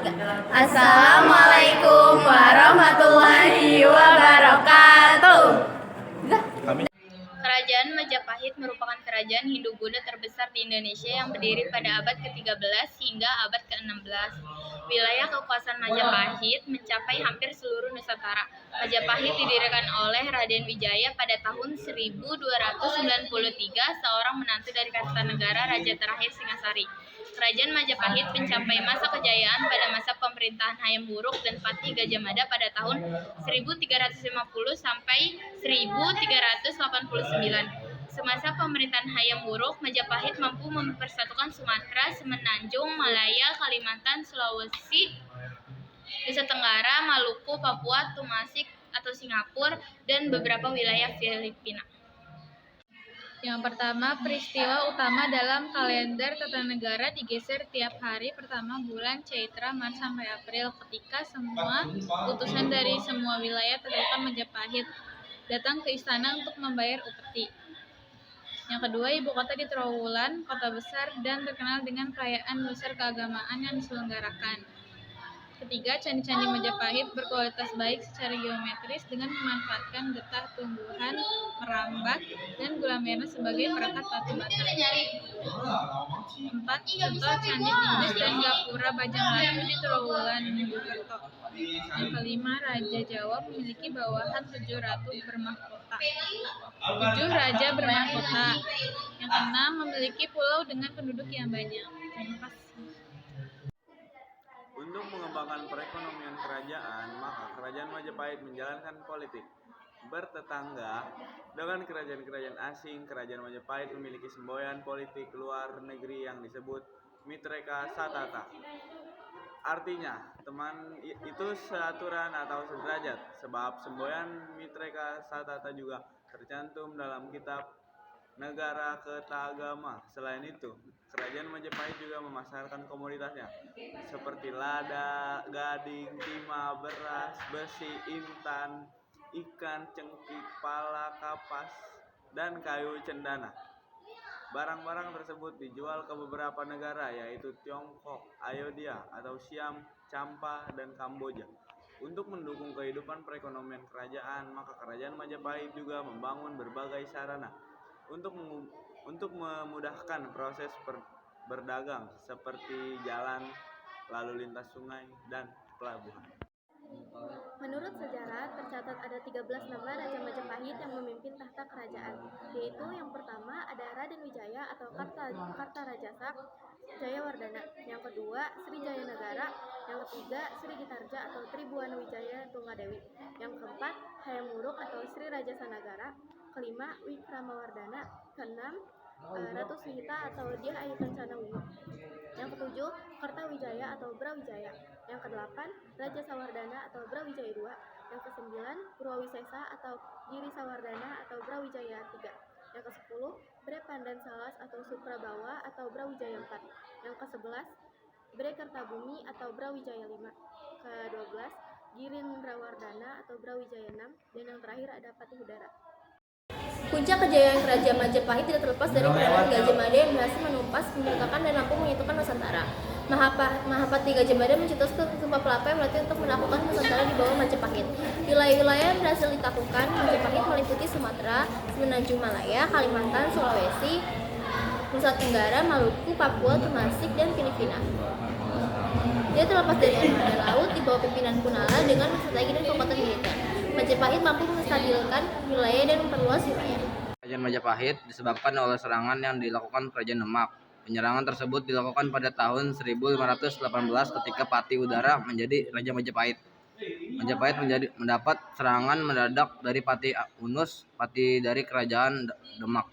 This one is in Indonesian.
Assalamualaikum warahmatullahi wabarakatuh. Kerajaan Majapahit merupakan kerajaan Hindu-Buddha terbesar di Indonesia yang berdiri pada abad ke-13 hingga abad ke-16. Wilayah kekuasaan Majapahit mencapai hampir seluruh Nusantara. Majapahit didirikan oleh Raden Wijaya pada tahun 1293, seorang menantu dari Kartanegara, raja terakhir Singasari. Kerajaan Majapahit mencapai masa kejayaan pada masa pemerintahan Hayam Wuruk dan Patih Gajah Mada pada tahun 1350 sampai 1389. Semasa pemerintahan Hayam Wuruk, Majapahit mampu mempersatukan Sumatera, Semenanjung, Malaya, Kalimantan, Sulawesi, Nusa Tenggara, Maluku, Papua, Tumasik atau Singapura, dan beberapa wilayah Filipina. Yang pertama, peristiwa utama dalam kalender tata negara digeser tiap hari pertama bulan Chaitra, Maret sampai April, ketika semua utusan dari semua wilayah terutama Majapahit datang ke istana untuk membayar upeti. Yang kedua, ibu kota di Trowulan, kota besar dan terkenal dengan perayaan besar keagamaan yang diselenggarakan. Ketiga, candi-candi Majapahit berkualitas baik secara geometris dengan memanfaatkan getah tumbuhan merambat dan gula merah sebagai perekat batu bata. 4. Contoh Candi Tingis dan Gapura Bajang Latu di Trowulan, Mojokerto. Yang kelima, Raja Jawa memiliki bawahan 7 ratu bermahkota. 7 raja bermahkota. Yang keenam, memiliki pulau dengan penduduk yang banyak. Terima kasih. Untuk mengembangkan perekonomian kerajaan, maka kerajaan Majapahit menjalankan politik bertetangga dengan kerajaan-kerajaan asing. Kerajaan Majapahit memiliki semboyan politik luar negeri yang disebut Mitreka Satata. Artinya, teman itu seaturan atau sederajat, sebab semboyan Mitreka Satata juga tercantum dalam kitab Negara Ketagama. Selain itu, kerajaan Majapahit juga memasarkan komoditasnya seperti lada, gading, timah, beras, besi, intan, ikan, cengkih, pala, kapas, dan kayu cendana. Barang-barang tersebut dijual ke beberapa negara, yaitu Tiongkok, Ayodhya atau Siam, Champa, dan Kamboja. Untuk mendukung kehidupan perekonomian kerajaan, maka kerajaan Majapahit juga membangun berbagai sarana untuk memudahkan proses berdagang seperti jalan, lalu lintas sungai, dan pelabuhan. Menurut sejarah, tercatat ada 13 nama Raja Majapahit yang memimpin tahta kerajaan, yaitu yang pertama ada Raden Wijaya atau Kartarajasa Jayawardana, yang kedua Sri Jayanagara, yang ketiga Sri Gitarja atau Tribuana Wijaya Tunggadewi, yang keempat Hayam Wuruk atau Sri Raja Sanagara, kelima Wikramawardana, keenam Ratu Suhita atau Dyah Ayu Kencana Wungu, yang ketujuh Kartawijaya atau Brawijaya, yang kedelapan Raja Sawardana atau Brawijaya II, yang kesembilan Purwawisesa atau Giri Sawardana atau Brawijaya III, yang kesepuluh Bre Pandan Salas atau Suprabawa atau Brawijaya IV, yang kesebelas Bre Kertabumi atau Brawijaya V, ke-12 Girindrawardana atau Brawijaya VI, dan yang terakhir ada Patih Udara. Puncak kejayaan Kerajaan Majapahit tidak terlepas dari peranan Gajah Mada yang berhasil menumpas, memerdekakan, dan mampu menyatukan Nusantara. Mahapati Gajah Mada mencetuskan Sumpah Pelapa yang berarti untuk menaklukkan Nusantara di bawah Majapahit. Wilayah-wilayah yang berhasil ditaklukkan Majapahit meliputi Sumatera, Semenanjung Malaya, Kalimantan, Sulawesi, Nusa Tenggara, Maluku, Papua, Tumasik, dan Filipina. Dia terlepas dari armada laut di bawah pimpinan Kunala dengan strategi dan kekuatan militer. Majapahit mampu menstabilkan wilayah dan memperluas wilayah. Kerajaan Majapahit disebabkan oleh serangan yang dilakukan Kerajaan Demak. Penyerangan tersebut dilakukan pada tahun 1518 ketika Patih Udara menjadi Raja Majapahit. Majapahit mendapat serangan mendadak dari Patih Unus, Patih dari Kerajaan Demak.